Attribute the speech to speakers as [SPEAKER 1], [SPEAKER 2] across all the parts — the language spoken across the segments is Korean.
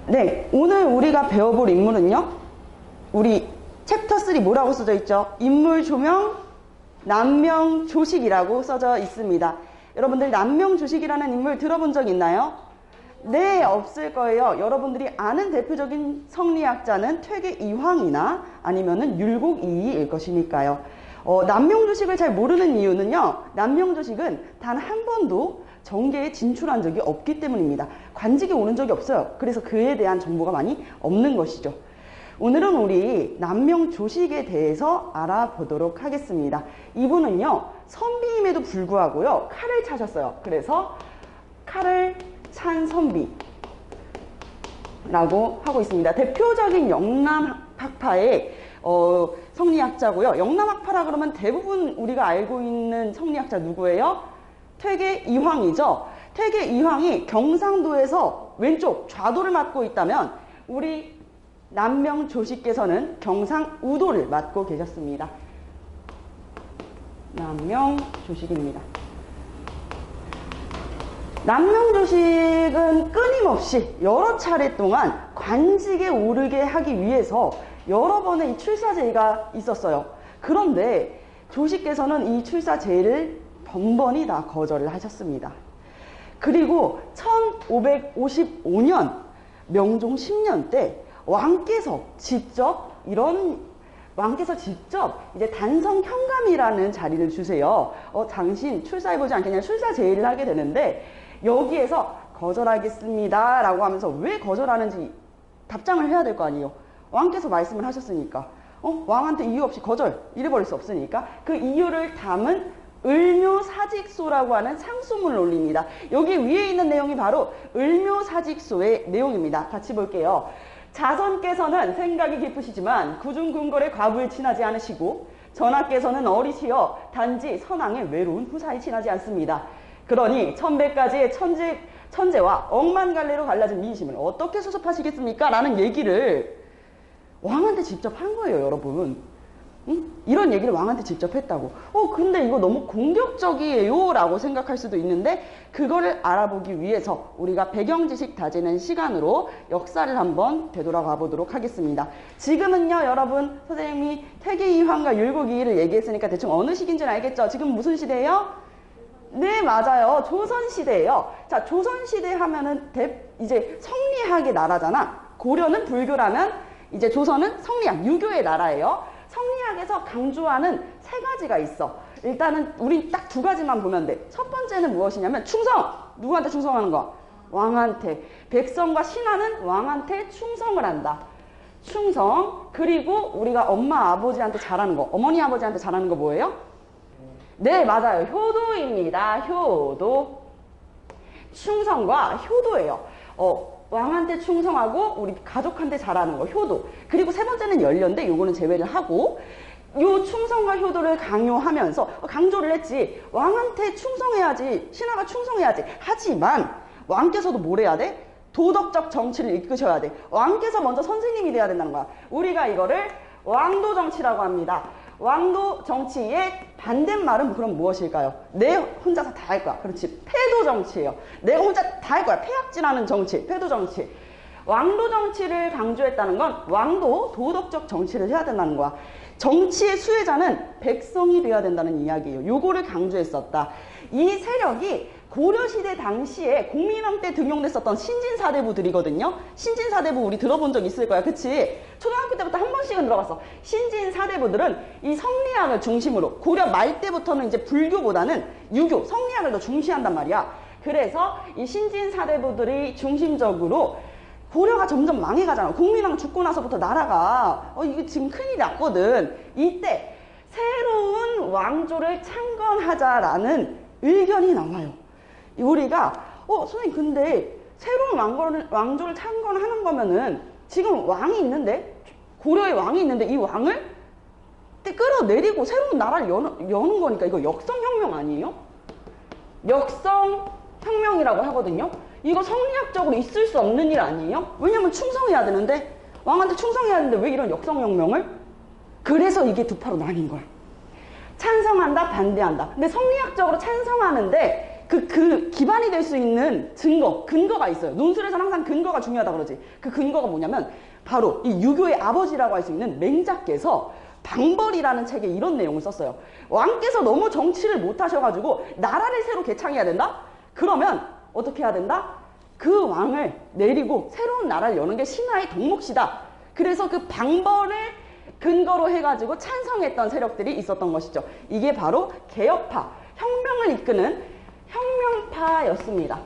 [SPEAKER 1] 네, 오늘 우리가 배워볼 인물은요, 우리 챕터 3 뭐라고 써져 있죠? 인물 조명, 남명조식이라고 써져 있습니다. 여러분들 남명조식이라는 인물 들어본 적 있나요? 네, 없을 거예요. 여러분들이 아는 대표적인 성리학자는 퇴계 이황이나 아니면은 율곡이일 것이니까요. 남명조식을 잘 모르는 이유는요, 남명조식은 단 한 번도 정계에 진출한 적이 없기 때문입니다. 관직에 오른 적이 없어요. 그래서 그에 대한 정보가 많이 없는 것이죠. 오늘은 우리 남명조식에 대해서 알아보도록 하겠습니다. 이분은요, 선비임에도 불구하고요, 칼을 차셨어요. 그래서 칼을 찬 선비라고 하고 있습니다. 대표적인 영남학파의 성리학자고요. 영남학파라 그러면 대부분 우리가 알고 있는 성리학자 누구예요? 퇴계 이황이죠. 퇴계 이황이 경상도에서 왼쪽 좌도를 맡고 있다면 우리 남명조식께서는 경상우도를 맡고 계셨습니다. 남명조식입니다. 남명조식은 끊임없이 여러 차례 동안 관직에 오르게 하기 위해서 여러 번의 이 출사제의가 있었어요. 그런데 조식께서는 이 출사제의를 번번이 다 거절을 하셨습니다. 그리고 1555년 명종 10년 때 왕께서 직접 이제 단성 현감이라는 자리를 주세요. 당신 출사해보지 않겠냐, 출사 제의를 하게 되는데 여기에서 거절하겠습니다 라고 하면서 왜 거절하는지 답장을 해야 될 거 아니에요. 왕께서 말씀을 하셨으니까 왕한테 이유 없이 거절 이래버릴 수 없으니까 그 이유를 담은 을묘사직소라고 하는 상소문을 올립니다. 여기 위에 있는 내용이 바로 을묘사직소의 내용입니다. 같이 볼게요. 자선께서는 생각이 깊으시지만 구중궁궐의 과부에 친하지 않으시고 전하께서는 어리시어 단지 선왕의 외로운 후사에 친하지 않습니다. 그러니 천백가지의 천재와 억만갈래로 갈라진 민심을 어떻게 수습하시겠습니까? 라는 얘기를 왕한테 직접 한 거예요, 여러분. 이런 얘기를 왕한테 직접 했다고. 근데 이거 너무 공격적이에요 라고 생각할 수도 있는데 그거를 알아보기 위해서 우리가 배경지식 다지는 시간으로 역사를 한번 되돌아가 보도록 하겠습니다. 지금은요, 여러분, 선생님이 퇴계 이황과 율곡 이의를 얘기했으니까 대충 어느 시기인지는 알겠죠? 지금 무슨 시대예요? 네, 맞아요. 조선시대예요. 자, 조선시대 하면은 이제 성리학의 나라잖아. 고려는 불교라면 이제 조선은 성리학, 유교의 나라예요. 성리학에서 강조하는 세 가지가 있어. 일단은 우린 딱 두 가지만 보면 돼. 첫 번째는 무엇이냐면 충성! 누구한테 충성하는 거? 왕한테. 백성과 신하는 왕한테 충성을 한다. 충성. 그리고 우리가 엄마 아버지한테 잘하는 거, 어머니 아버지한테 잘하는 거 뭐예요? 네, 맞아요. 효도입니다. 효도. 충성과 효도예요. 왕한테 충성하고 우리 가족한테 잘하는 거, 효도. 그리고 세 번째는 연련대, 요거는 제외를 하고 요 충성과 효도를 강요하면서 강조를 했지. 왕한테 충성해야지, 신하가 충성해야지. 하지만 왕께서도 뭘 해야 돼? 도덕적 정치를 이끄셔야 돼. 왕께서 먼저 선생님이 돼야 된다는 거야. 우리가 이거를 왕도 정치라고 합니다. 왕도 정치의 반대말은 그럼 무엇일까요? 내 혼자서 다 할 거야. 그렇지. 패도 정치예요. 내가 혼자 다 할 거야. 패악질하는 정치, 패도 정치. 왕도 정치를 강조했다는 건 왕도 도덕적 정치를 해야 된다는 거야. 정치의 수혜자는 백성이 돼야 된다는 이야기예요. 요거를 강조했었다. 이 세력이 고려시대 당시에 공민왕 때 등용됐었던 신진사대부들이거든요. 신진사대부 우리 들어본 적 있을 거야. 그치? 초등학교 때부터 한 번씩은 들어봤어. 신진사대부들은 이 성리학을 중심으로 고려 말 때부터는 이제 불교보다는 유교, 성리학을 더 중시한단 말이야. 그래서 이 신진사대부들이 중심적으로 고려가 점점 망해가잖아. 공민왕 죽고 나서부터 나라가 이게 지금 큰일이 났거든. 이때 새로운 왕조를 창건하자라는 의견이 나와요. 우리가 선생님 근데 새로운 왕조를 창건하는 거면은 지금 왕이 있는데, 고려의 왕이 있는데 이 왕을 끌어내리고 새로운 나라를 여는 거니까 이거 역성혁명 아니에요? 역성혁명이라고 하거든요. 이거 성리학적으로 있을 수 없는 일 아니에요? 왜냐면 충성해야 되는데, 왕한테 충성해야 되는데 왜 이런 역성혁명을? 그래서 이게 두 파로 나뉜 거야. 찬성한다, 반대한다. 근데 성리학적으로 찬성하는데 그 기반이 될 수 있는 근거가 있어요. 논술에서는 항상 근거가 중요하다 그러지. 그 근거가 뭐냐면 바로 이 유교의 아버지라고 할 수 있는 맹자께서 방벌이라는 책에 이런 내용을 썼어요. 왕께서 너무 정치를 못하셔가지고 나라를 새로 개창해야 된다? 그러면 어떻게 해야 된다? 그 왕을 내리고 새로운 나라를 여는 게 신하의 덕목이다. 그래서 그 방벌을 근거로 해가지고 찬성했던 세력들이 있었던 것이죠. 이게 바로 개혁파, 혁명을 이끄는 혁명파였습니다.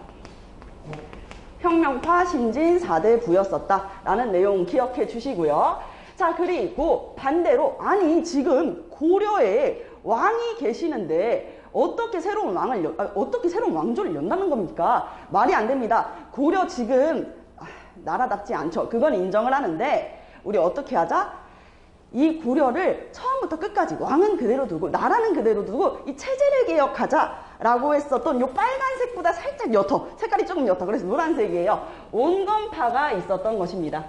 [SPEAKER 1] 혁명파 신진 4대 부였었다라는 내용 기억해 주시고요. 자, 그리고 반대로 아니 지금 고려에 왕이 계시는데 어떻게 새로운 왕조를 연다는 겁니까? 말이 안 됩니다. 고려 지금 나라답지 않죠. 그건 인정을 하는데 우리 어떻게 하자? 이 고려를 처음부터 끝까지 왕은 그대로 두고 나라는 그대로 두고 이 체제를 개혁하자라고 했었던 요 빨간색보다 살짝 옅어, 색깔이 조금 옅어, 그래서 노란색이에요. 온건파가 있었던 것입니다.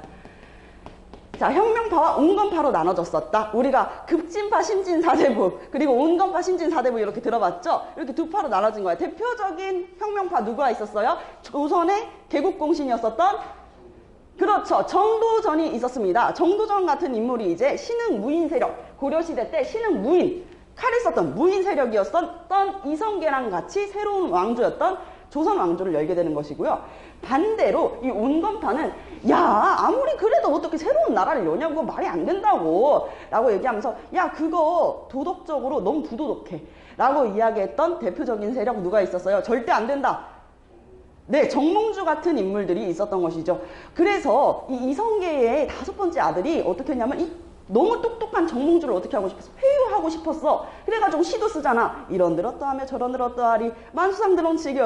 [SPEAKER 1] 자, 혁명파와 온건파로 나눠졌었다. 우리가 급진파, 신진 4대부 그리고 온건파, 신진 4대부 이렇게 들어봤죠? 이렇게 두 파로 나눠진 거예요. 대표적인 혁명파 누가 있었어요? 조선의 개국공신이었었던 그렇죠. 정도전이 있었습니다. 정도전 같은 인물이 이제 신흥 무인 세력, 고려시대 때 신흥 무인, 칼을 썼던 무인 세력이었던 이성계랑 같이 새로운 왕조였던 조선 왕조를 열게 되는 것이고요. 반대로 이 온건파는 야 아무리 그래도 어떻게 새로운 나라를 여냐고 말이 안 된다고 라고 얘기하면서 야 그거 도덕적으로 너무 부도덕해 라고 이야기했던 대표적인 세력 누가 있었어요? 절대 안 된다. 네, 정몽주 같은 인물들이 있었던 것이죠. 그래서 이 이성계의 5번째 아들이 어떻게 했냐면 너무 똑똑한 정몽주를 어떻게 하고 싶었어? 회유하고 싶었어. 그래가지고 시도 쓰잖아. 이런들 어떠하며 저런들 어떠하리 만수상들 원칙에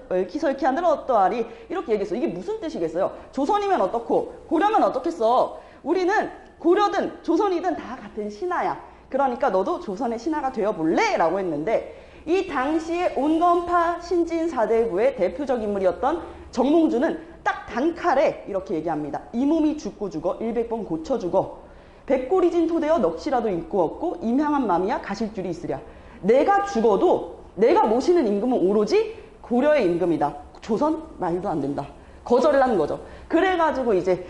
[SPEAKER 1] 얽히설키한들 어떠하리 이렇게 얘기했어. 이게 무슨 뜻이겠어요? 조선이면 어떻고 고려면 어떻겠어? 우리는 고려든 조선이든 다 같은 신하야. 그러니까 너도 조선의 신하가 되어볼래? 라고 했는데 이 당시에 온건파 신진 4대부의 대표적 인물이었던 정몽주는 딱 단칼에 이렇게 얘기합니다. 이 몸이 죽고 죽어 100번 고쳐 죽어 백골이진 토대여 넋이라도 있고 없고 임향한 맘이야 가실 줄이 있으랴. 내가 죽어도 내가 모시는 임금은 오로지 고려의 임금이다. 조선 말도 안 된다. 거절을 하는 거죠. 그래가지고 이제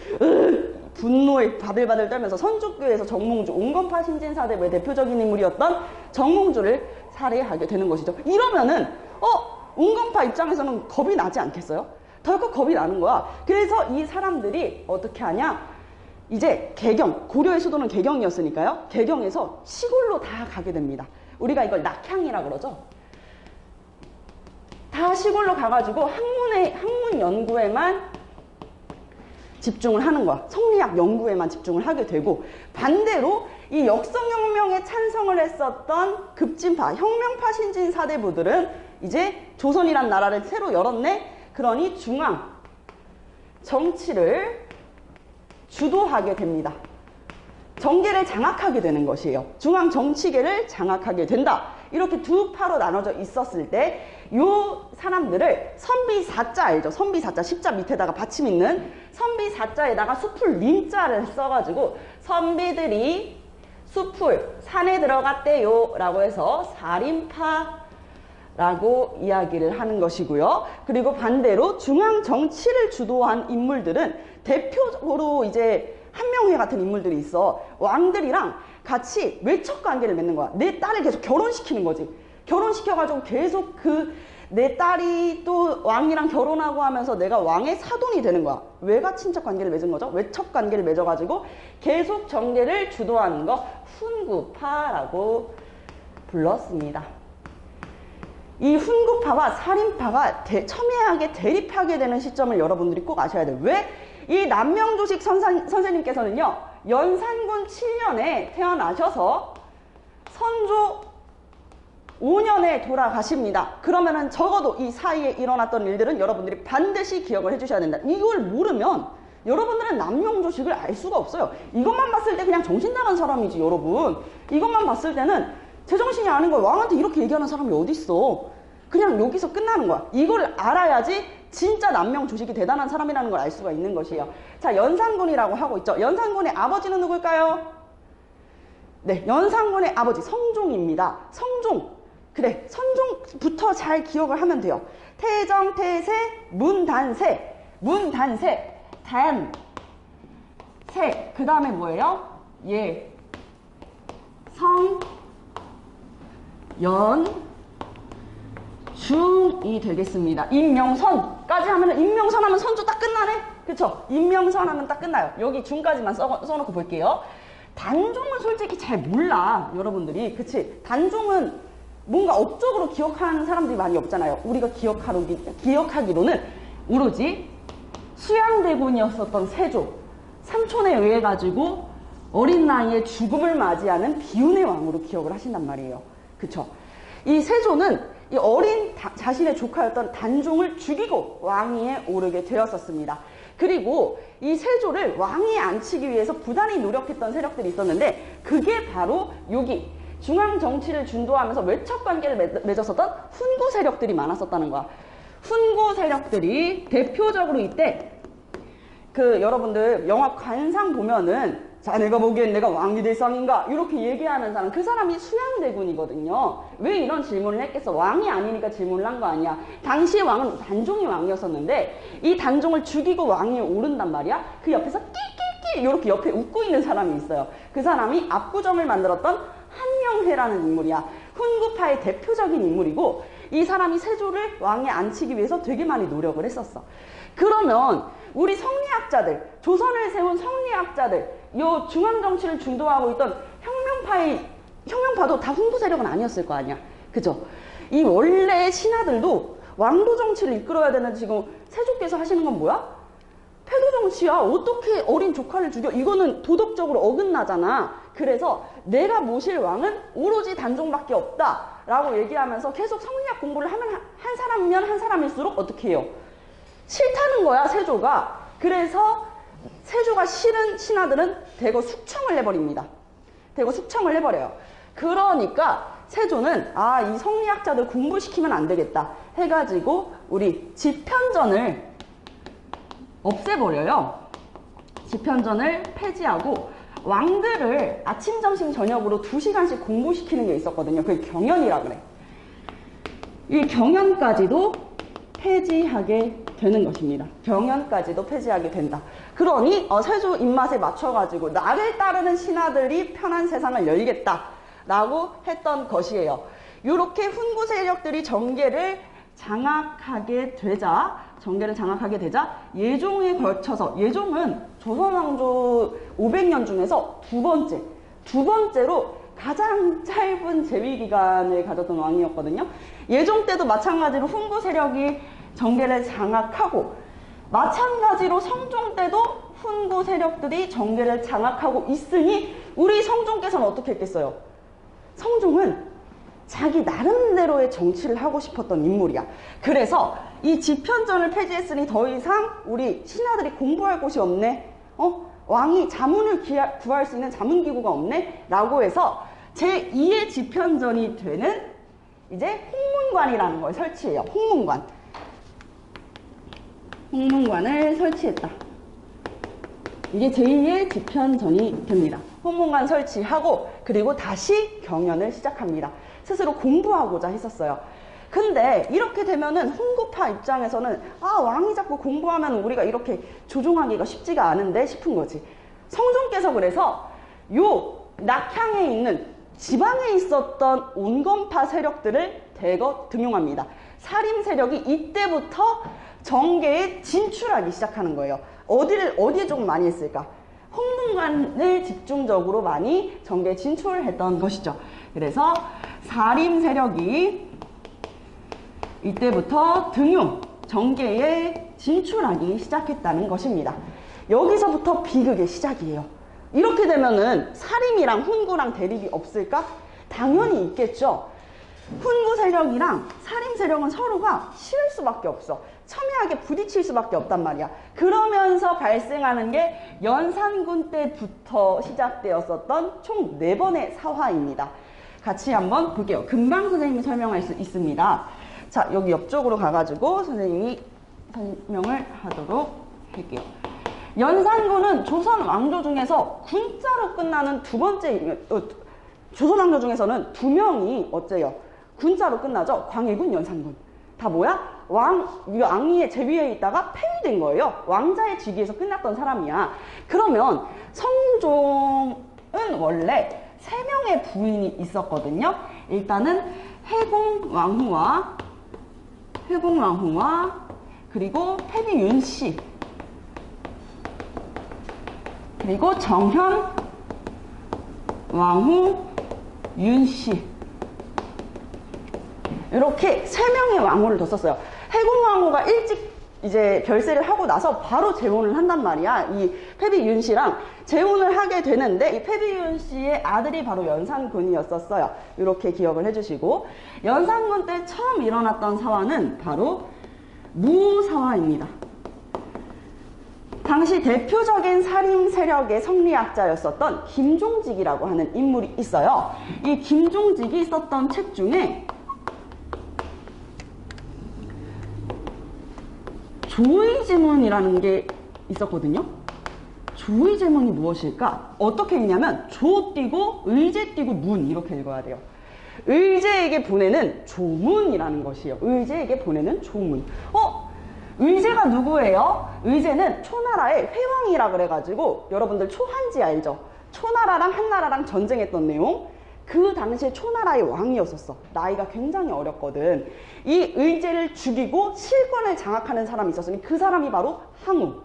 [SPEAKER 1] 분노에 바들바들 떨면서 선조교에서 정몽주, 온건파 신진 4대부의 대표적인 인물이었던 정몽주를 살해하게 되는 것이죠. 이러면은 온건파 입장에서는 겁이 나지 않겠어요? 덜컥 겁이 나는 거야. 그래서 이 사람들이 어떻게 하냐? 이제 개경, 고려의 수도는 개경이었으니까요. 개경에서 시골로 다 가게 됩니다. 우리가 이걸 낙향이라 그러죠. 다 시골로 가가지고 학문 연구에만 집중을 하는 거야. 성리학 연구에만 집중을 하게 되고 반대로 이 역성혁명에 찬성을 했었던 급진파, 혁명파 신진 4대부들은 이제 조선이란 나라를 새로 열었네. 그러니 중앙 정치를 주도하게 됩니다. 정계를 장악하게 되는 것이에요. 중앙 정치계를 장악하게 된다. 이렇게 두 파로 나눠져 있었을 때 요 사람들을 선비사자 알죠? 선비사자 십자 밑에다가 받침 있는 선비사자에다가 숲을 림자를 써가지고 선비들이 숲을 산에 들어갔대요 라고 해서 사림파라고 이야기를 하는 것이고요. 그리고 반대로 중앙 정치를 주도한 인물들은 대표적으로 이제 한명회 같은 인물들이 있어. 왕들이랑 같이 외척관계를 맺는 거야. 내 딸을 계속 결혼시키는 거지. 결혼시켜가지고 계속 내 딸이 또 왕이랑 결혼하고 하면서 내가 왕의 사돈이 되는 거야. 외가 친척 관계를 맺은 거죠. 외척 관계를 맺어가지고 계속 정계를 주도하는 거 훈구파라고 불렀습니다. 이 훈구파와 사림파가 첨예하게 대립하게 되는 시점을 여러분들이 꼭 아셔야 돼요. 왜? 이 남명조식 선생님께서는요. 연산군 7년에 태어나셔서 선조 5년에 돌아가십니다. 그러면은 적어도 이 사이에 일어났던 일들은 여러분들이 반드시 기억을 해주셔야 된다. 이걸 모르면 여러분들은 남명조식을 알 수가 없어요. 이것만 봤을 때 그냥 정신 나간 사람이지 여러분. 이것만 봤을 때는 제정신이 아닌 거야. 왕한테 이렇게 얘기하는 사람이 어딨어. 그냥 여기서 끝나는 거야. 이걸 알아야지 진짜 남명조식이 대단한 사람이라는 걸 알 수가 있는 것이에요. 자, 연산군이라고 하고 있죠. 연산군의 아버지는 누굴까요? 네, 연산군의 아버지 성종입니다. 성종. 그래, 선종부터 잘 기억을 하면 돼요. 태정, 태세, 문단세. 문단세. 단, 세. 그 다음에 뭐예요? 예. 성, 연, 중이 되겠습니다. 임명선까지 하면은, 임명선 하면 선조 딱 끝나네? 그쵸? 임명선 하면 딱 끝나요. 여기 중까지만 써놓고 볼게요. 단종은 솔직히 잘 몰라, 여러분들이. 그치? 단종은 뭔가 업적으로 기억하는 사람들이 많이 없잖아요. 우리가 기억하기로는 오로지 수양대군이었었던 세조, 삼촌에 의해 가지고 어린 나이에 죽음을 맞이하는 비운의 왕으로 기억을 하신단 말이에요. 그쵸? 이 세조는 이 어린 자신의 조카였던 단종을 죽이고 왕위에 오르게 되었었습니다. 그리고 이 세조를 왕위에 앉히기 위해서 부단히 노력했던 세력들이 있었는데, 그게 바로 여기 중앙 정치를 주도하면서 외척 관계를 맺었었던 훈구 세력들이 많았었다는 거야. 훈구 세력들이 대표적으로 이때 여러분들 영화 관상 보면은, 자, 내가 보기엔 내가 왕이 될 상인가? 이렇게 얘기하는 사람, 그 사람이 수양대군이거든요. 왜 이런 질문을 했겠어? 왕이 아니니까 질문을 한 거 아니야. 당시 왕은 단종이 왕이었었는데, 이 단종을 죽이고 왕위에 오른단 말이야. 그 옆에서 끼끼끼 이렇게 옆에 웃고 있는 사람이 있어요. 그 사람이 압구정을 만들었던 한명회라는 인물이야. 훈구파의 대표적인 인물이고, 이 사람이 세조를 왕에 앉히기 위해서 되게 많이 노력을 했었어. 그러면 우리 성리학자들, 조선을 세운 성리학자들, 요 중앙정치를 주도하고 있던 혁명파도 다 훈구 세력은 아니었을 거 아니야. 그죠? 이 원래 신하들도 왕도 정치를 이끌어야 되는, 지금 세조께서 하시는 건 뭐야? 패도 정치야. 어떻게 어린 조카를 죽여? 이거는 도덕적으로 어긋나잖아. 그래서 내가 모실 왕은 오로지 단종밖에 없다 라고 얘기하면서 계속 성리학 공부를 하면 한 사람이면 한 사람일수록 어떻게 해요? 싫다는 거야, 세조가. 그래서 세조가 싫은 신하들은 대거 숙청을 해버립니다. 대거 숙청을 해버려요. 그러니까 세조는 이 성리학자들 공부시키면 안 되겠다 해가지고 우리 집현전을 없애버려요. 집현전을 폐지하고 왕들을 아침, 점심, 저녁으로 2시간씩 공부시키는 게 있었거든요. 그게 경연이라 그래. 이 경연까지도 폐지하게 되는 것입니다. 경연까지도 폐지하게 된다. 그러니 세조 입맛에 맞춰가지고 나를 따르는 신하들이 편한 세상을 열겠다라고 했던 것이에요. 이렇게 훈구 세력들이 정계를 장악하게 되자 예종에 걸쳐서, 예종은 조선왕조 500년 중에서 두 번째로 가장 짧은 재위 기간을 가졌던 왕이었거든요. 예종 때도 마찬가지로 훈구 세력이 정계를 장악하고, 마찬가지로 성종 때도 훈구 세력들이 정계를 장악하고 있으니 우리 성종께서는 어떻게 했겠어요? 성종은 자기 나름대로의 정치를 하고 싶었던 인물이야. 그래서 이 집현전을 폐지했으니 더 이상 우리 신하들이 공부할 곳이 없네. 왕이 자문을 구할 수 있는 자문기구가 없네? 라고 해서 제2의 집현전이 되는 이제 홍문관이라는 걸 설치해요. 홍문관을 설치했다. 이게 제2의 집현전이 됩니다. 홍문관 설치하고, 그리고 다시 경연을 시작합니다. 스스로 공부하고자 했었어요. 근데 이렇게 되면은 훈구파 입장에서는 왕이 자꾸 공부하면 우리가 이렇게 조종하기가 쉽지가 않은데 싶은 거지. 성종께서 그래서 요 낙향에 있는 지방에 있었던 온건파 세력들을 대거 등용합니다. 사림 세력이 이때부터 정계에 진출하기 시작하는 거예요. 어디에 조금 많이 했을까? 홍문관을 집중적으로 많이 정계에 진출했던 것이죠. 그래서 사림 세력이 이때부터 정계에 진출하기 시작했다는 것입니다. 여기서부터 비극의 시작이에요. 이렇게 되면은 사림이랑 훈구랑 대립이 없을까? 당연히 있겠죠. 훈구 세력이랑 사림 세력은 서로가 싫을 수밖에 없어. 첨예하게 부딪힐 수밖에 없단 말이야. 그러면서 발생하는 게 연산군 때부터 시작되었었던 총 4번의 사화입니다. 같이 한번 볼게요. 금방 선생님이 설명할 수 있습니다. 자, 여기 옆쪽으로 가가지고 선생님이 설명을 하도록 할게요. 연산군은 조선 왕조 중에서 군자로 끝나는 두 번째, 조선 왕조 중에서는 2명이 어째요? 군자로 끝나죠. 광해군, 연산군. 다 뭐야? 왕위의 제위에 있다가 폐위된 거예요. 왕자의 즉위에서 끝났던 사람이야. 그러면 성종은 원래 3명의 부인이 있었거든요. 일단은 해공왕후와 그리고 패비 윤씨, 그리고 정현 왕후 윤씨, 이렇게 3명의 왕후를 뒀었어요. 해공왕후가 일찍 이제 별세를 하고 나서 바로 재혼을 한단 말이야. 이 패비 윤씨랑 재혼을 하게 되는데, 이 패비 윤씨의 아들이 바로 연산군이었었어요. 이렇게 기억을 해주시고, 연산군 때 처음 일어났던 사화는 바로 무사화입니다. 당시 대표적인 살인 세력의 성리학자였었던 김종직이라고 하는 인물이 있어요. 이 김종직이 썼던 책 중에 조의제문이라는 게 있었거든요. 조의제문이 무엇일까? 어떻게 읽냐면 조 띄고 의제 띄고 문, 이렇게 읽어야 돼요. 의제에게 보내는 조문이라는 것이에요. 의제에게 보내는 조문. 의제가 누구예요? 의제는 초나라의 회왕이라 그래가지고, 여러분들 초한지 알죠? 초나라랑 한나라랑 전쟁했던 내용. 그 당시에 초나라의 왕이었었어. 나이가 굉장히 어렸거든. 이 의제를 죽이고 실권을 장악하는 사람이 있었으니 그 사람이 바로 항우.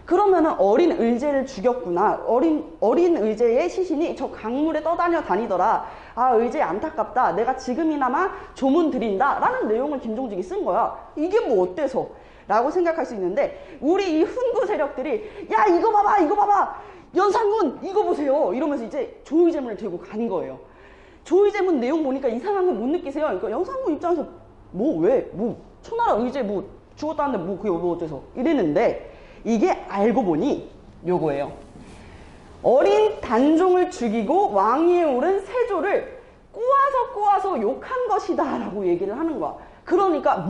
[SPEAKER 1] 그러면은 어린 의제를 죽였구나. 어린 의제의 시신이 저 강물에 다니더라. 의제 안타깝다. 내가 지금이나마 조문 드린다. 라는 내용을 김종직이 쓴 거야. 이게 뭐 어때서? 라고 생각할 수 있는데, 우리 이 훈구 세력들이 야, 이거 봐봐. 연산군 이거 보세요. 이러면서 이제 조의제문을 들고 간 거예요. 조의제문 내용 보니까 이상한 거 못 느끼세요? 그러니까 연산군 입장에서 초나라 의제 죽었다는데 그게 어째서 이랬는데, 이게 알고 보니 요거예요. 어린 단종을 죽이고 왕위에 오른 세조를 꼬아서 욕한 것이다 라고 얘기를 하는 거야. 그러니까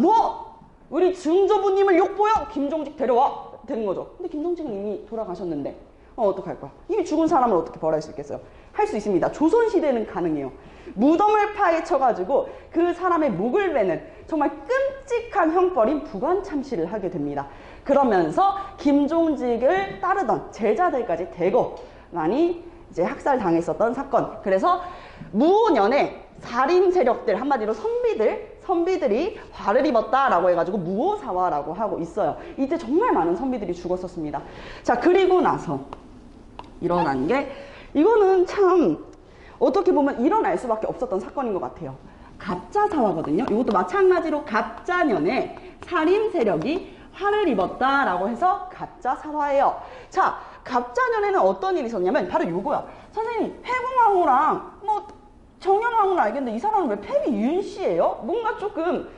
[SPEAKER 1] 우리 증조부님을 욕보여? 김종직 데려와 되는 거죠. 근데 김종직은 이미 돌아가셨는데 어떡할 거야? 이미 죽은 사람을 어떻게 벌할 수 있겠어요? 할 수 있습니다. 조선시대는 가능해요. 무덤을 파헤쳐가지고 그 사람의 목을 베는 정말 끔찍한 형벌인 부관참시를 하게 됩니다. 그러면서 김종직을 따르던 제자들까지 대거 많이 이제 학살당했었던 사건. 그래서 무오년에 살인 세력들, 한마디로 선비들이 화를 입었다라고 해가지고 무오사화라고 하고 있어요. 이때 정말 많은 선비들이 죽었었습니다. 자, 그리고 나서 일어난 게, 이거는 참 어떻게 보면 일어날 수밖에 없었던 사건인 것 같아요. 갑자사화거든요. 이것도 마찬가지로 갑자년에 살인 세력이 화를 입었다라고 해서 갑자사화예요. 자, 갑자년에는 어떤 일이 있었냐면 바로 요거야. 선생님, 해공왕후랑 정현왕후는 알겠는데 이 사람은 왜 패비 윤씨예요? 뭔가 조금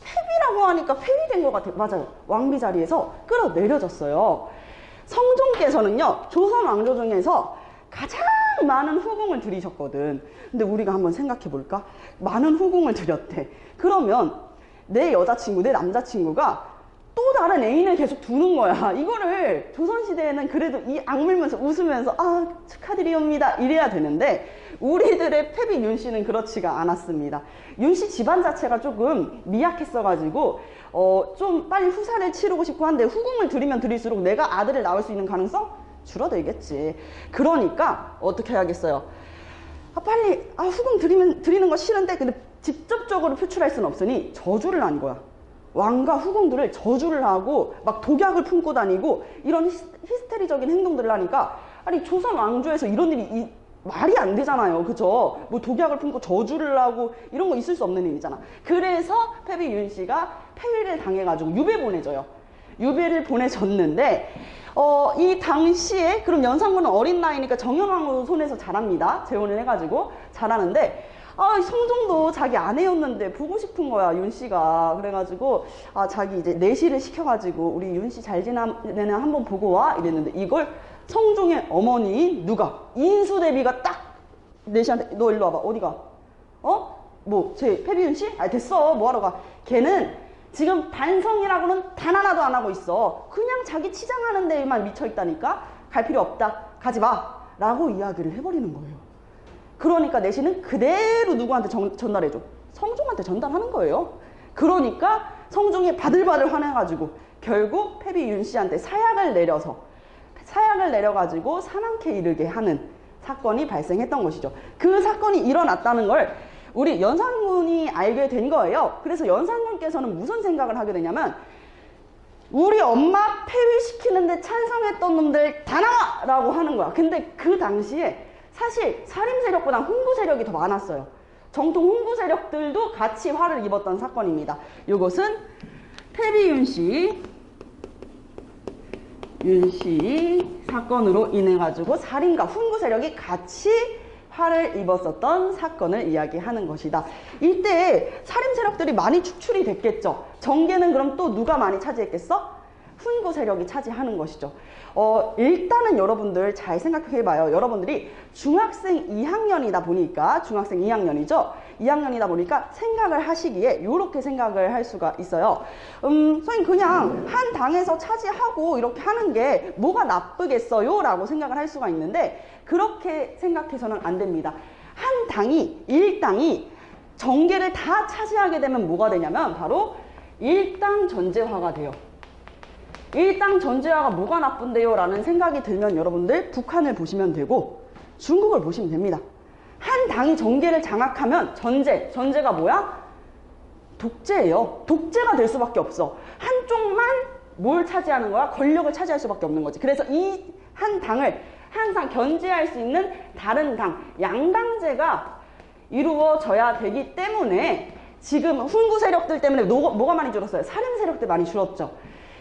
[SPEAKER 1] 패비라고 하니까 폐위된 것 같아요. 맞아요. 왕비 자리에서 끌어내려졌어요. 성종께서는요, 조선 왕조 중에서 가장 많은 후궁을 들이셨거든. 근데 우리가 한번 생각해 볼까? 많은 후궁을 들였대. 그러면 내 여자친구, 내 남자친구가 또 다른 애인을 계속 두는 거야. 이거를 조선시대에는 그래도 이 악물면서 웃으면서 축하드리옵니다 이래야 되는데, 우리들의 패비 윤씨는 그렇지가 않았습니다. 윤씨 집안 자체가 조금 미약했어가지고 좀 빨리 후사를 치르고 싶고 한데, 후궁을 들이면 들일수록 내가 아들을 낳을 수 있는 가능성 줄어들겠지. 그러니까 어떻게 해야겠어요? 빨리 후궁 드리는 거 싫은데, 근데 직접적으로 표출할 수는 없으니 저주를 한 거야. 왕과 후궁들을 저주를 하고 막 독약을 품고 다니고 이런 히스테리적인 행동들을 하니까, 아니 조선 왕조에서 이런 일이 말이 안 되잖아요. 그죠? 독약을 품고 저주를 하고 이런 거 있을 수 없는 일이잖아. 그래서 패비 윤씨가 폐위를 당해가지고 유배 보내줘요. 유배를 보내줬는데 이 당시에, 그럼 연산군은 어린 나이니까 정현왕후 손에서 자랍니다. 재혼을 해가지고 자라는데, 성종도 자기 아내였는데 보고 싶은 거야, 윤씨가. 그래가지고 자기 이제 내시를 시켜가지고 우리 윤씨 잘 지내나 한번 보고 와 이랬는데, 이걸 성종의 어머니인 누가? 인수대비가 딱 내시한테, 너 일로 와봐. 어디가? 제 패비 윤씨? 됐어. 뭐하러 가? 걔는 지금 반성이라고는 단 하나도 안 하고 있어. 그냥 자기 치장하는 데에만 미쳐있다니까? 갈 필요 없다. 가지 마. 라고 이야기를 해버리는 거예요. 그러니까 내신은 그대로 누구한테 전달해줘? 성종한테 전달하는 거예요. 그러니까 성종이 바들바들 화내가지고 결국 패비 윤씨한테 사약을 내려가지고 사망케 이르게 하는 사건이 발생했던 것이죠. 그 사건이 일어났다는 걸 우리 연산군이 알게 된 거예요. 그래서 연산군께서는 무슨 생각을 하게 되냐면 우리 엄마 폐위시키는데 찬성했던 놈들 다 나와! 라고 하는 거야. 근데 그 당시에 사실 살림 세력보다 훈구 세력이 더 많았어요. 정통 훈구 세력들도 같이 화를 입었던 사건입니다. 이것은 패비 윤씨 사건으로 인해 가지고 살인과 훈구 세력이 같이 화를 입었었던 사건을 이야기하는 것이다. 이때 살인 세력들이 많이 축출이 됐겠죠. 정계는 그럼 또 누가 많이 차지했겠어? 훈구 세력이 차지하는 것이죠. 일단은 여러분들 잘 생각해봐요. 여러분들이 중학생 2학년이다 보니까, 중학생 2학년이죠. 2학년이다 보니까 생각을 하시기에 이렇게 생각을 할 수가 있어요. 선생님 그냥 한 당에서 차지하고 이렇게 하는 게 뭐가 나쁘겠어요? 라고 생각을 할 수가 있는데 그렇게 생각해서는 안 됩니다. 한 당이, 일당이 정계를 다 차지하게 되면 뭐가 되냐면 바로 일당 전제화가 돼요. 일당 전제화가 뭐가 나쁜데요? 라는 생각이 들면 여러분들 북한을 보시면 되고 중국을 보시면 됩니다. 한 당이 정계를 장악하면 전제가 뭐야? 독재예요. 독재가 될 수밖에 없어. 한쪽만 뭘 차지하는 거야? 권력을 차지할 수밖에 없는 거지. 그래서 이 한 당을 항상 견제할 수 있는 다른 당, 양당제가 이루어져야 되기 때문에 지금 훈구 세력들 때문에 뭐가 많이 줄었어요? 살인 세력들 많이 줄었죠.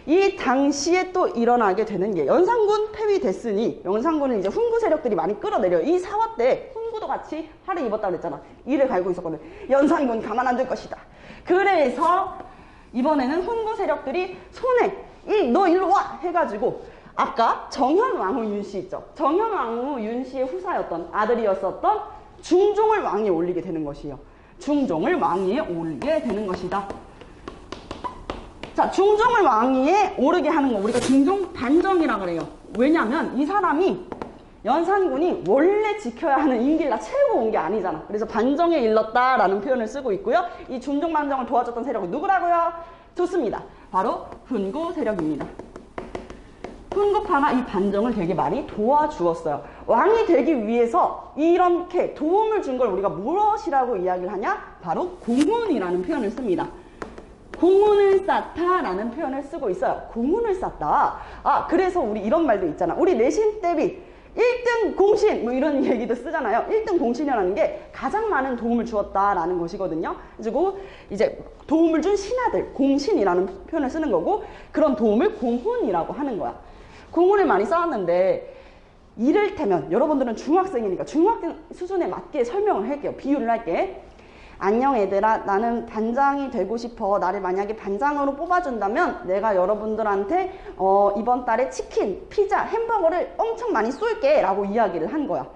[SPEAKER 1] 이 당시에 또 일어나게 되는 게 연산군 폐위됐으니 연산군은 이제 훈구 세력들이 많이 끌어내려요. 이 사화 때 훈구도 같이 화를 입었다고 그랬잖아. 이를 갈고 있었거든. 연산군 가만 안 둘 것이다. 그래서 이번에는 훈구 세력들이 손에 너 일로 와! 해가지고 아까 정현왕후 윤씨 있죠. 정현왕후 윤씨의 후사였던 아들이었었던 중종을 왕위에 올리게 되는 것이에요. 중종을 왕위에 올리게 되는 것이다. 자, 중종을 왕위에 오르게 하는 거 우리가 중종 반정이라 그래요. 왜냐면 이 사람이 연산군이 원래 지켜야 하는 임기를 채우고 온 게 아니잖아. 그래서 반정에 일렀다라는 표현을 쓰고 있고요. 이 중종 반정을 도와줬던 세력은 누구라고요? 좋습니다. 바로 훈구 세력입니다. 훈구파가 이 반정을 되게 많이 도와주었어요. 왕이 되기 위해서 이렇게 도움을 준 걸 우리가 무엇이라고 이야기를 하냐? 바로 공훈이라는 표현을 씁니다. 공훈을 쌓다라는 표현을 쓰고 있어요. 공훈을 쌓다. 그래서 우리 이런 말도 있잖아. 우리 내신 대비 1등 공신 뭐 이런 얘기도 쓰잖아요. 1등 공신이라는 게 가장 많은 도움을 주었다라는 것이거든요. 그리고 이제 도움을 준 신하들, 공신이라는 표현을 쓰는 거고 그런 도움을 공훈이라고 하는 거야. 공훈을 많이 쌓았는데 이를테면 여러분들은 중학생이니까 중학생 수준에 맞게 설명을 할게요. 비유를 할게. 안녕 얘들아, 나는 반장이 되고 싶어. 나를 만약에 반장으로 뽑아준다면 내가 여러분들한테 이번 달에 치킨, 피자, 햄버거를 엄청 많이 쏠게 라고 이야기를 한 거야.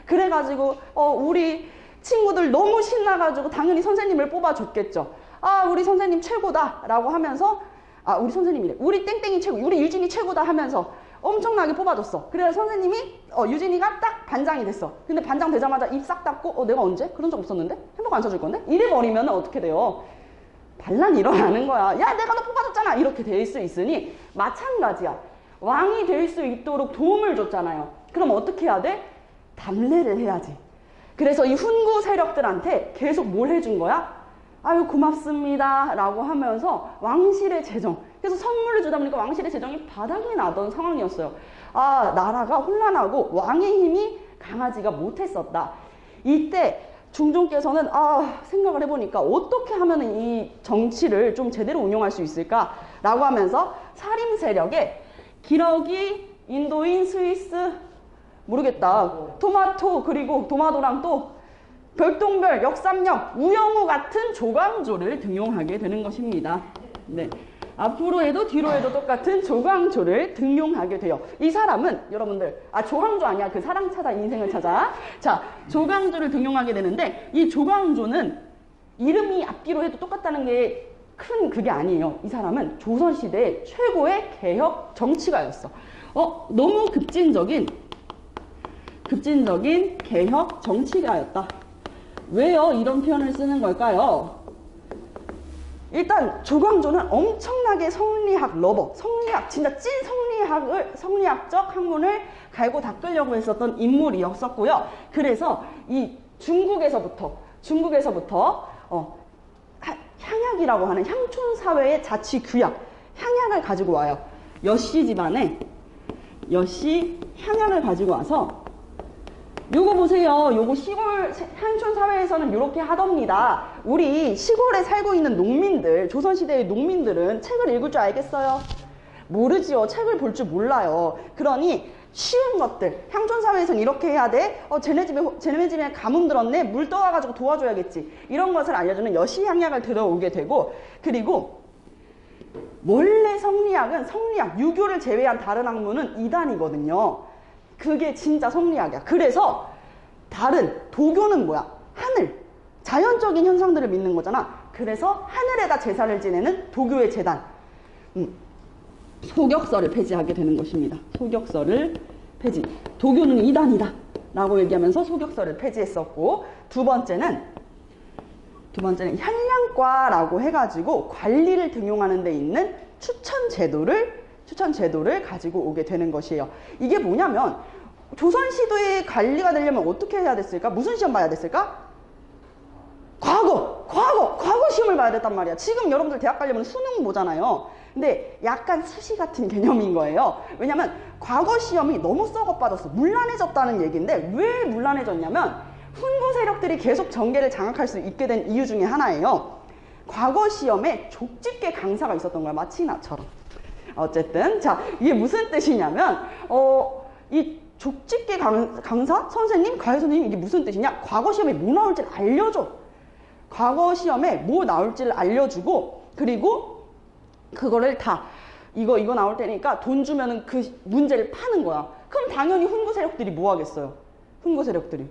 [SPEAKER 1] 그래가지고 우리 친구들 너무 신나가지고 당연히 선생님을 뽑아줬겠죠. 우리 선생님 최고다 라고 하면서 우리 선생님이래. 우리 땡땡이 최고, 우리 유진이 최고다 하면서 엄청나게 뽑아줬어. 그래서 선생님이 유진이가 딱 반장이 됐어. 근데 반장 되자마자 입 싹 닫고 내가 언제? 그런 적 없었는데? 햄버거 안 사줄 건데? 이래버리면 어떻게 돼요? 반란이 일어나는 거야. 야 내가 너 뽑아줬잖아. 이렇게 될 수 있으니 마찬가지야. 왕이 될 수 있도록 도움을 줬잖아요. 그럼 어떻게 해야 돼? 담례를 해야지. 그래서 이 훈구 세력들한테 계속 뭘 해준 거야? 아유 고맙습니다 라고 하면서 왕실의 재정, 그래서 선물을 주다 보니까 왕실의 재정이 바닥이 나던 상황이었어요. 나라가 혼란하고 왕의 힘이 강하지가 못했었다. 이때 중종께서는 생각을 해보니까 어떻게 하면 이 정치를 좀 제대로 운용할 수 있을까 라고 하면서 살림 세력에 기러기, 인도인, 스위스 모르겠다, 토마토, 그리고 도마도랑 또 별똥별, 역삼역, 우영우 같은 조광조를 등용하게 되는 것입니다. 네, 앞으로 해도 뒤로 해도 똑같은 조광조를 등용하게 돼요. 이 사람은 여러분들 조광조 아니야. 그 사랑 찾아 인생을 찾아. 자, 조광조를 등용하게 되는데 이 조광조는 이름이 앞뒤로 해도 똑같다는 게 큰 그게 아니에요. 이 사람은 조선시대 최고의 개혁 정치가였어. 너무 급진적인 급진적인 개혁 정치가였다. 왜요? 이런 표현을 쓰는 걸까요? 일단 조광조는 엄청나게 성리학 러버, 성리학, 진짜 찐 성리학적 학문을 갈고 닦으려고 했었던 인물이었었고요. 그래서 이 중국에서부터 향약이라고 하는 향촌사회의 자치규약, 향약을 가지고 와요. 여씨 집안에 여씨 향약을 가지고 와서 요거 보세요. 요거 시골 향촌사회에서는 이렇게 하답니다. 우리 시골에 살고 있는 농민들, 조선시대의 농민들은 책을 읽을 줄 알겠어요? 모르지요. 책을 볼 줄 몰라요. 그러니 쉬운 것들, 향촌사회에서는 이렇게 해야 돼. 쟤네 집에 가뭄 들었네. 물 떠와가지고 도와줘야겠지. 이런 것을 알려주는 여시향약을 들어오게 되고, 그리고 원래 성리학은 유교를 제외한 다른 학문은 이단이거든요. 그게 진짜 성리학이야. 그래서 도교는 뭐야? 하늘, 자연적인 현상들을 믿는 거잖아. 그래서 하늘에다 제사를 지내는 도교의 제단, 소격서를 폐지하게 되는 것입니다. 소격서를 폐지. 도교는 이단이다 라고 얘기하면서 소격서를 폐지했었고, 두 번째는 현량과라고 해가지고 관리를 등용하는 데 있는 추천 제도를 가지고 오게 되는 것이에요. 이게 뭐냐면 조선시대의 관리가 되려면 어떻게 해야 됐을까? 무슨 시험 봐야 됐을까? 과거 시험을 봐야 됐단 말이야. 지금 여러분들 대학 가려면 수능 보잖아요. 근데 약간 수시 같은 개념인 거예요. 왜냐면 과거 시험이 너무 썩어 빠졌어. 문란해졌다는 얘기인데, 왜 문란해졌냐면 훈구 세력들이 계속 정계를 장악할 수 있게 된 이유 중에 하나예요. 과거 시험에 족집게 강사가 있었던 거야. 마치 나처럼. 어쨌든 자, 이게 무슨 뜻이냐면 이 족집게 강사? 선생님? 과외 선생님? 이게 무슨 뜻이냐? 과거 시험에 뭐 나올지를 알려줘. 과거 시험에 뭐 나올지를 알려주고, 그리고 그거를 다 이거 나올 테니까 돈 주면은 그 문제를 파는 거야. 그럼 당연히 훈구 세력들이 뭐 하겠어요? 훈구 세력들이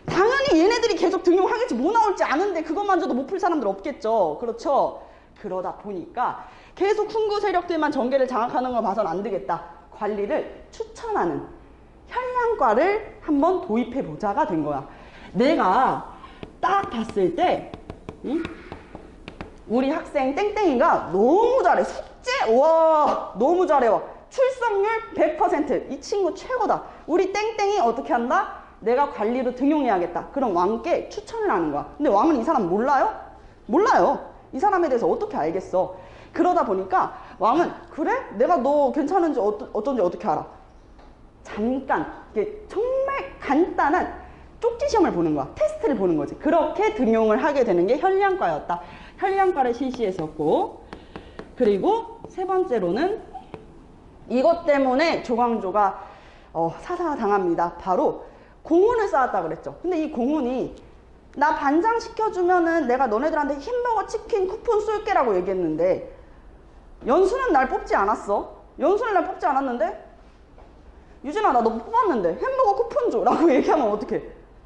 [SPEAKER 1] 당연히 얘네들이 계속 등용하겠지. 뭐 나올지 아는데 그것만저도 못 풀 사람들 없겠죠. 그렇죠? 그러다 보니까 계속 훈구 세력들만 정계를 장악하는 걸 봐서는 안 되겠다. 관리를 추천하는 현량과를 한번 도입해보자가 된 거야. 내가 딱 봤을 때 우리 학생 땡땡이가 너무 잘해. 숙제 와 너무 잘해. 출석률 100%. 이 친구 최고다. 우리 땡땡이 어떻게 한다? 내가 관리로 등용해야겠다. 그럼 왕께 추천을 하는 거야. 근데 왕은 이 사람 몰라요? 몰라요. 이 사람에 대해서 어떻게 알겠어? 그러다 보니까 왕은 그래? 내가 너 괜찮은지 어떤지 어떻게 알아? 잠깐 이게 정말 간단한 쪽지 시험을 보는 거야. 테스트를 보는 거지. 그렇게 등용을 하게 되는 게 현량과였다. 현량과를 실시했었고, 그리고 세 번째로는 이것 때문에 조광조가 사사당합니다. 바로 공훈을 쌓았다 그랬죠. 근데 이 공훈이 나 반장시켜주면은 내가 너네들한테 햄버거 치킨 쿠폰 쏠게라고 얘기했는데, 연수는 날 뽑지 않았어. 연수는 날 뽑지 않았는데, 유진아 나 너 뽑았는데 햄버거 쿠폰 줘 라고 얘기하면 어떡해?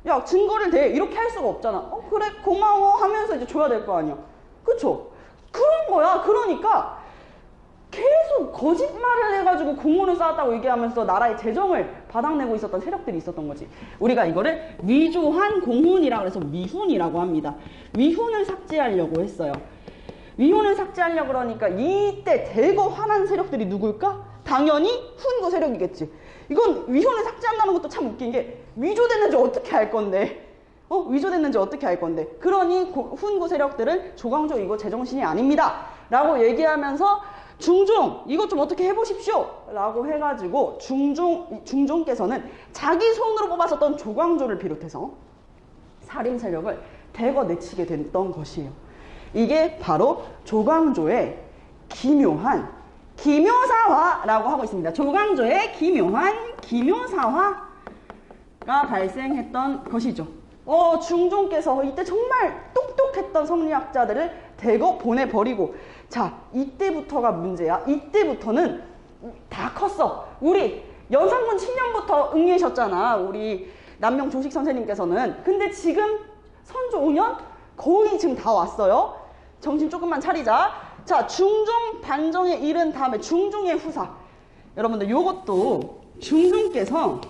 [SPEAKER 1] 야 증거를 대 이렇게 할 수가 없잖아. 그래 고마워 하면서 이제 줘야 될 거 아니야. 그쵸? 그런 거야. 그러니까 계속 거짓말을 해가지고 공헌을 쌓았다고 얘기하면서 나라의 재정을 바닥내고 있었던 세력들이 있었던 거지. 우리가 이거를 위조한 공훈이라고 해서 위훈이라고 합니다. 위훈을 삭제하려고 했어요. 위훈을 삭제하려고 그러니까 이때 대거 화난 세력들이 누굴까? 당연히 훈구 세력이겠지. 이건 위훈을 삭제한다는 것도 참 웃긴 게, 위조됐는지 어떻게 알 건데? 위조됐는지 어떻게 알 건데? 그러니 훈구 세력들은 조광조 이거 제정신이 아닙니다 라고 얘기하면서 중종 이것 좀 어떻게 해보십시오 라고 해가지고 중종께서는 자기 손으로 뽑았었던 조광조를 비롯해서 살인 세력을 대거 내치게 됐던 것이에요. 이게 바로 조광조의 기묘한 기묘사화라고 하고 있습니다. 조광조의 기묘한 기묘사화가 발생했던 것이죠. 중종께서 이때 정말 똑똑했던 성리학자들을 대거 보내버리고, 자 이때부터가 문제야. 이때부터는 다 컸어. 우리 연산군 7년부터 응애셨잖아. 우리 남명 조식 선생님께서는. 근데 지금 선조 5년? 거의 지금 다 왔어요. 정신 조금만 차리자. 자, 중종 반정에 이른 다음에 중종의 후사. 여러분들 요것도 중종께서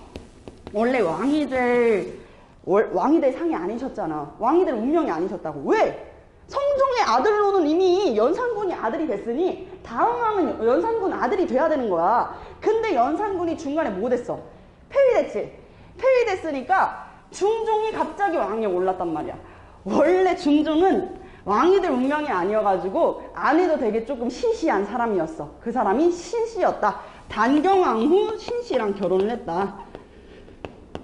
[SPEAKER 1] 원래 왕이 될 상이 아니셨잖아. 왕이 될 운명이 아니셨다고. 왜? 성종의 아들로는 이미 연산군이 아들이 됐으니 다음 왕은 연산군 아들이 돼야 되는 거야. 근데 연산군이 중간에 뭐 됐어? 폐위됐지. 폐위됐으니까 중종이 갑자기 왕에 올랐단 말이야. 원래 중종은 왕이 될 운명이 아니어가지고 아내도 되게 조금 시시한 사람이었어. 그 사람이 신씨였다. 단경왕후 신씨랑 결혼을 했다.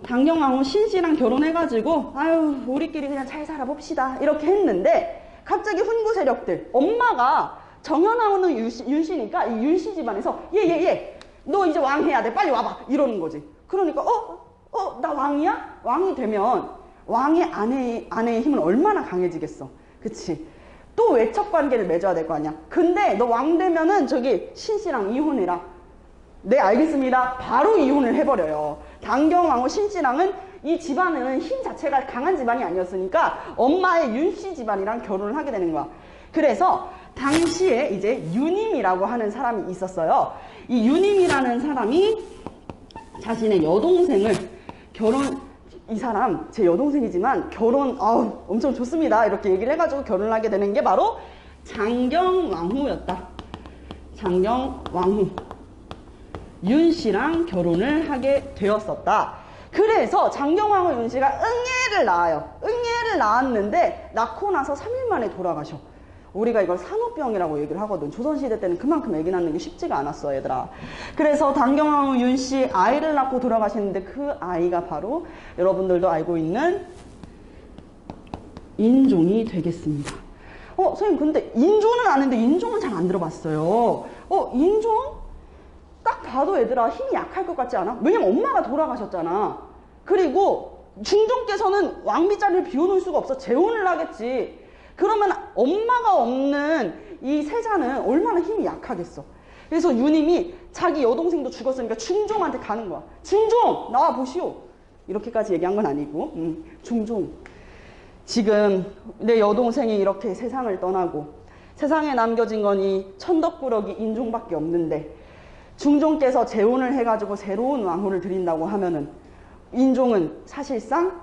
[SPEAKER 1] 단경왕후 신씨랑 결혼해가지고 아유 우리끼리 그냥 잘 살아봅시다 이렇게 했는데 갑자기 훈구 세력들, 엄마가 정현왕후는 윤씨니까 이 윤씨 집안에서 얘 너 이제 왕 해야 돼 빨리 와봐 이러는 거지. 그러니까 나 왕이야? 왕이 되면 왕의 아내의 힘은 얼마나 강해지겠어. 그치? 또 외척 관계를 맺어야 될 거 아니야. 근데 너 왕 되면은 저기 신씨랑 이혼해라. 네 알겠습니다. 바로 이혼을 해버려요. 단경왕후 신씨랑은 이 집안은 힘 자체가 강한 집안이 아니었으니까 엄마의 윤씨 집안이랑 결혼을 하게 되는 거야. 그래서 당시에 이제 유님이라고 하는 사람이 있었어요. 이 유님이라는 사람이 자신의 여동생을 이 사람 제 여동생이지만 결혼 엄청 좋습니다 이렇게 얘기를 해가지고 결혼을 하게 되는 게 바로 장경왕후였다. 장경왕후 윤씨랑 결혼을 하게 되었었다. 그래서 장경왕후 윤씨가 응애를 낳아요. 응애를 낳았는데 낳고 나서 3일 만에 돌아가셔. 우리가 이걸 산후병이라고 얘기를 하거든. 조선시대 때는 그만큼 애기 낳는 게 쉽지가 않았어 얘들아. 그래서 단경왕후 윤씨 아이를 낳고 돌아가시는데 그 아이가 바로 여러분들도 알고 있는 인종이 되겠습니다. 선생님 근데 인종은 아는데 인종은 잘 안 들어봤어요. 인종? 딱 봐도 얘들아 힘이 약할 것 같지 않아? 왜냐면 엄마가 돌아가셨잖아. 그리고 중종께서는 왕비자리를 비워놓을 수가 없어. 재혼을 하겠지. 그러면 엄마가 없는 이 세자는 얼마나 힘이 약하겠어. 그래서 유님이 자기 여동생도 죽었으니까 중종한테 가는 거야. 중종 나와 보시오. 이렇게까지 얘기한 건 아니고 중종 지금 내 여동생이 이렇게 세상을 떠나고 세상에 남겨진 건 이 천덕꾸러기 인종밖에 없는데 중종께서 재혼을 해가지고 새로운 왕후를 드린다고 하면은 인종은 사실상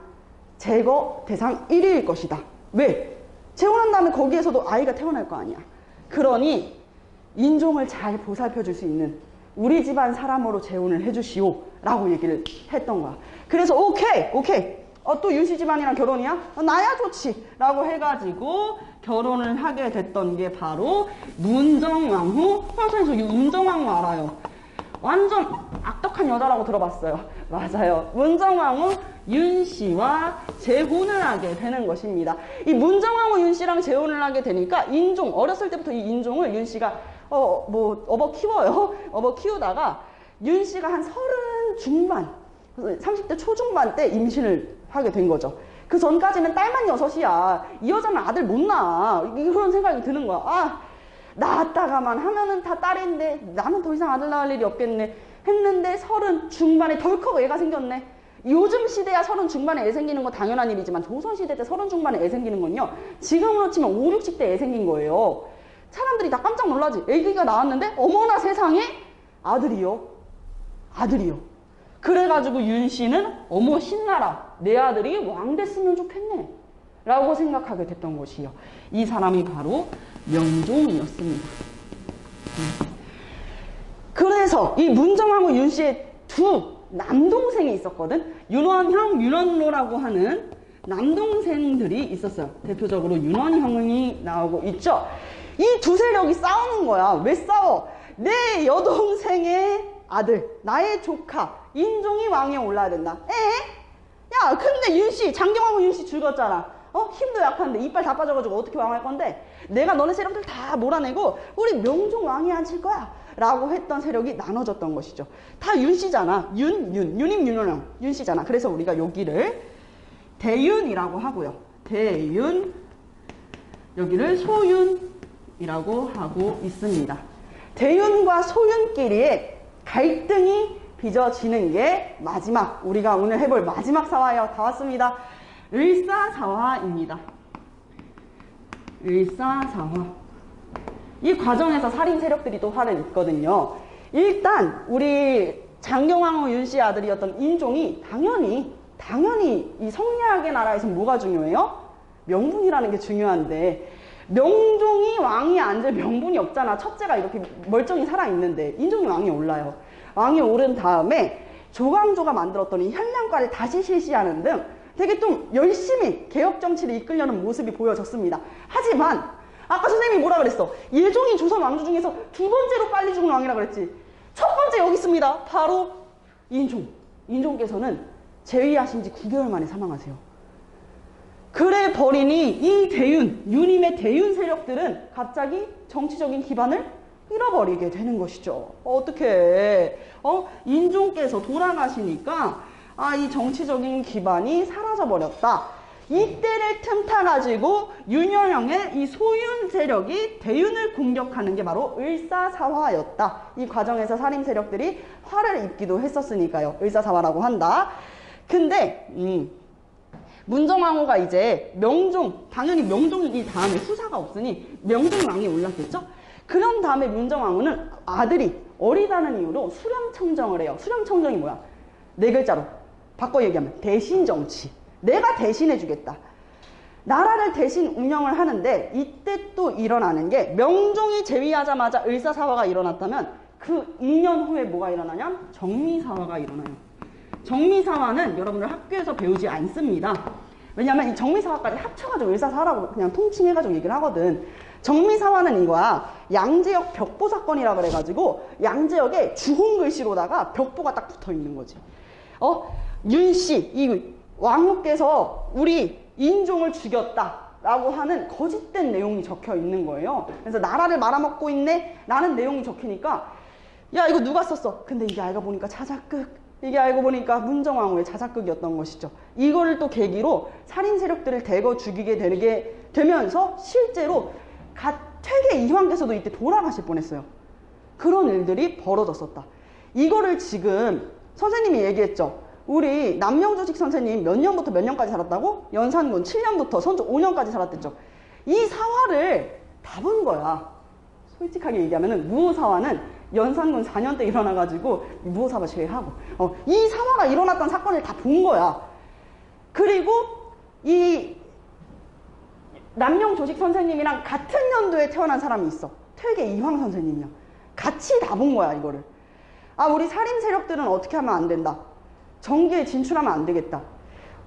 [SPEAKER 1] 제거 대상 1위일 것이다. 왜? 재혼한 다음에 거기에서도 아이가 태어날 거 아니야. 그러니 인종을 잘 보살펴 줄 수 있는 우리 집안 사람으로 재혼을 해주시오 라고 얘기를 했던 거야. 그래서 오케이 또 윤씨 집안이랑 결혼이야? 나야 좋지 라고 해가지고 결혼을 하게 됐던 게 바로 문정왕후. 선생님 저 문정왕후 알아요. 완전 악덕한 여자라고 들어봤어요. 맞아요. 문정왕후 윤씨와 재혼을 하게 되는 것입니다. 이 문정왕후 윤씨랑 재혼을 하게 되니까 인종, 어렸을 때부터 이 인종을 윤씨가 키워요. 키우다가 윤씨가 한 30 중반, 30대 초중반 때 임신을 하게 된 거죠. 그 전까지는 딸만 6이야. 이 여자는 아들 못 낳아. 그런 생각이 드는 거야. 낳았다가만 하면은 다 딸인데 나는 더 이상 아들 낳을 일이 없겠네 했는데 30 중반에 덜컥 애가 생겼네. 요즘 시대야 30 중반에 애 생기는 거 당연한 일이지만 조선시대 때 30 중반에 애 생기는 건요 지금으로 치면 5, 60대 애 생긴 거예요. 사람들이 다 깜짝 놀라지. 애기가 나왔는데 어머나 세상에 아들이요. 그래가지고 윤씨는 어머 신나라 내 아들이 왕 됐으면 좋겠네 라고 생각하게 됐던 것이요. 이 사람이 바로 명종이었습니다. 그래서 이 문정왕후 윤씨의 두 남동생이 있었거든. 윤원형, 윤원로라고 하는 남동생들이 있었어요. 대표적으로 윤원형이 나오고 있죠. 이 두 세력이 싸우는 거야. 왜 싸워? 내 여동생의 아들, 나의 조카, 인종이 왕위에 올라야 된다. 야, 근데 윤씨, 장경왕후 윤씨 죽었잖아. 힘도 약한데 이빨 다 빠져가지고 어떻게 왕할 건데? 내가 너네 세력들 다 몰아내고 우리 명종 왕위에 앉힐 거야. 라고 했던 세력이 나눠졌던 것이죠. 다 윤씨잖아. 유님, 윤원형, 윤씨잖아. 그래서 우리가 여기를 대윤이라고 하고요. 대윤, 여기를 소윤이라고 하고 있습니다. 대윤과 소윤끼리의 갈등이 빚어지는 게 마지막, 우리가 오늘 해볼 마지막 사화예요. 다 왔습니다. 을사사화입니다. 을사사화. 이 과정에서 살인 세력들이 또 하나 있거든요. 일단 우리 장경왕후 윤씨의 아들이었던 인종이 당연히 이 성리학의 나라에서 뭐가 중요해요? 명분이라는 게 중요한데 명종이 왕이 앉을 명분이 없잖아. 첫째가 이렇게 멀쩡히 살아있는데 인종이 왕이 올라요. 왕이 오른 다음에 조광조가 만들었던 이 현량과를 다시 실시하는 등 되게 좀 열심히 개혁정치를 이끌려는 모습이 보여졌습니다. 하지만 아까 선생님이 뭐라 그랬어? 예종이 조선 왕조 중에서 두 번째로 빨리 죽은 왕이라 그랬지. 첫 번째 여기 있습니다. 바로 인종께서는 재위하신 지 9개월 만에 사망하세요. 그래 버리니 이 윤임의 대윤 세력들은 갑자기 정치적인 기반을 잃어버리게 되는 것이죠. 어떻게 인종께서 돌아가시니까 이 정치적인 기반이 사라져버렸다. 이때를 틈타가지고 윤여령의 이 소윤 세력이 대윤을 공격하는 게 바로 을사사화였다. 이 과정에서 살인 세력들이 화를 입기도 했었으니까요. 을사사화라고 한다. 근데 문정왕후가 이제 당연히 명종이 다음에 후사가 없으니 명종왕이 올랐겠죠? 그런 다음에 문정왕후는 아들이 어리다는 이유로 수령청정을 해요. 수령청정이 뭐야? 네 글자로 바꿔 얘기하면 대신정치. 내가 대신해주겠다. 나라를 대신 운영을 하는데 이때 또 일어나는 게 명종이 재위하자마자 을사사화가 일어났다면 그 2년 후에 뭐가 일어나냐면 정미사화가 일어나요. 정미사화는 여러분들 학교에서 배우지 않습니다. 왜냐면 이 정미사화까지 합쳐가지고 을사사화라고 그냥 통칭해가지고 얘기를 하거든. 정미사화는 이거야. 양재역 벽보 사건이라 그래가지고 양재역에 주홍 글씨로다가 벽보가 딱 붙어 있는 거지. 윤씨, 이 왕후께서 우리 인종을 죽였다라고 하는 거짓된 내용이 적혀 있는 거예요. 그래서 나라를 말아먹고 있네? 라는 내용이 적히니까 야 이거 누가 썼어? 근데 이게 알고 보니까 자작극. 이게 알고 보니까 문정왕후의 자작극이었던 것이죠. 이거를 또 계기로 살인 세력들을 대거 죽이게 되면서 실제로 퇴계 이황께서도 이때 돌아가실 뻔했어요. 그런 일들이 벌어졌었다. 이거를 지금 선생님이 얘기했죠. 우리 남명조식 선생님 몇 년부터 몇 년까지 살았다고? 연산군 7년부터 선조 5년까지 살았댔죠. 이 사화를 다 본 거야. 솔직하게 얘기하면 무오사화는 연산군 4년 때 일어나가지고 무오사화 제외하고 이 사화가 일어났던 사건을 다 본 거야. 그리고 이 남명조식 선생님이랑 같은 연도에 태어난 사람이 있어. 퇴계 이황 선생님이야. 같이 다 본 거야 이거를. 우리 살인 세력들은 어떻게 하면 안 된다. 정계에 진출하면 안 되겠다.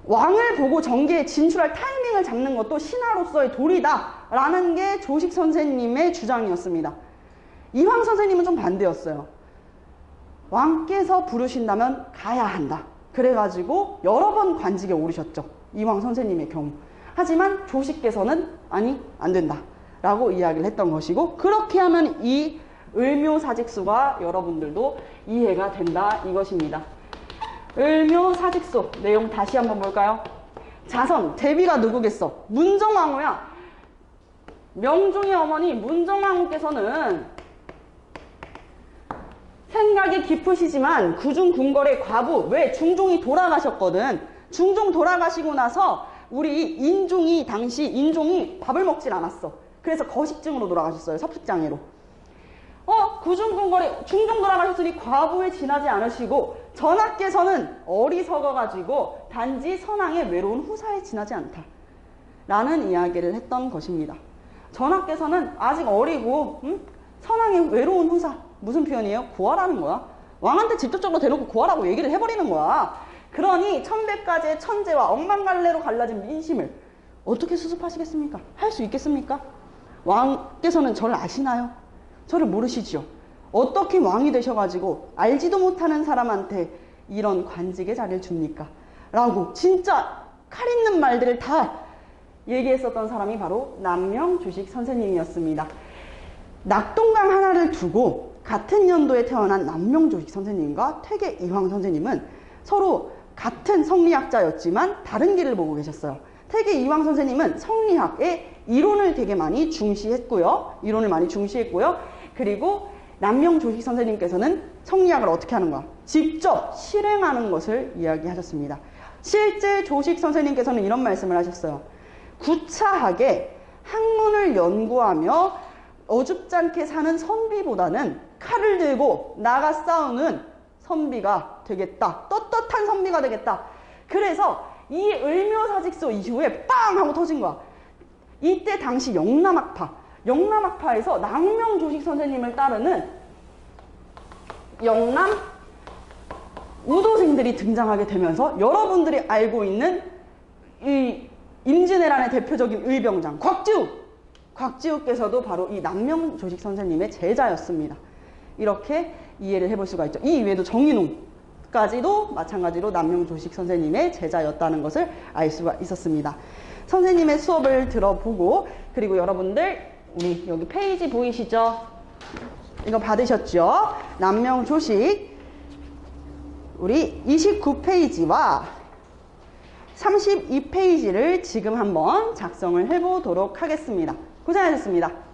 [SPEAKER 1] 왕을 보고 정계에 진출할 타이밍을 잡는 것도 신하로서의 도리다 라는 게 조식 선생님의 주장이었습니다. 이황 선생님은 좀 반대였어요. 왕께서 부르신다면 가야 한다. 그래가지고 여러 번 관직에 오르셨죠. 이황 선생님의 경우. 하지만 조식께서는 아니 안 된다 라고 이야기를 했던 것이고, 그렇게 하면 이 을묘사직수가 여러분들도 이해가 된다 이것입니다. 을묘사직수 내용 다시 한번 볼까요? 자선, 대비가 누구겠어? 문정왕후야. 명종의 어머니 문정왕후께서는 생각이 깊으시지만 구중궁궐의 과부, 왜? 중종이 돌아가셨거든. 중종 돌아가시고 나서 우리 당시 인종이 밥을 먹질 않았어. 그래서 거식증으로 돌아가셨어요. 섭식장애로. 구중궁궐에 중종 돌아가셨으니 과부에 지나지 않으시고, 전하께서는 어리석어가지고 단지 선왕의 외로운 후사에 지나지 않다 라는 이야기를 했던 것입니다. 전하께서는 아직 어리고 선왕의 외로운 후사, 무슨 표현이에요? 고아라는 거야. 왕한테 직접적으로 대놓고 고아라고 얘기를 해버리는 거야. 그러니 천백가지의 천재와 억만갈래로 갈라진 민심을 어떻게 수습하시겠습니까? 할 수 있겠습니까? 왕께서는 저를 아시나요? 저를 모르시지요? 어떻게 왕이 되셔가지고 알지도 못하는 사람한테 이런 관직의 자리를 줍니까? 라고 진짜 칼 있는 말들을 다 얘기했었던 사람이 바로 남명주식 선생님이었습니다. 낙동강 하나를 두고 같은 연도에 태어난 남명조식 선생님과 퇴계 이황 선생님은 서로 같은 성리학자였지만 다른 길을 보고 계셨어요. 퇴계 이황 선생님은 성리학의 이론을 되게 많이 중시했고요. 그리고 남명조식 선생님께서는 성리학을 어떻게 하는 거야? 직접 실행하는 것을 이야기하셨습니다. 실제 조식 선생님께서는 이런 말씀을 하셨어요. 구차하게 학문을 연구하며 어줍잖게 사는 선비보다는 칼을 들고 나가 싸우는 선비가 되겠다. 떳떳한 선비가 되겠다. 그래서 이 을묘사직서 이후에 빵 하고 터진 거야. 이때 당시 영남학파에서 낭명조식 선생님을 따르는 영남 우도생들이 등장하게 되면서 여러분들이 알고 있는 이 임진왜란의 대표적인 의병장 곽지우께서도 바로 이 낭명조식 선생님의 제자였습니다. 이렇게 이해를 해볼 수가 있죠. 이 이외에도 정인웅까지도 마찬가지로 낭명조식 선생님의 제자였다는 것을 알 수가 있었습니다. 선생님의 수업을 들어보고, 그리고 여러분들 우리 여기 페이지 보이시죠? 이거 받으셨죠? 낭명조식 우리 29페이지와 32페이지를 지금 한번 작성을 해보도록 하겠습니다. 고생하셨습니다.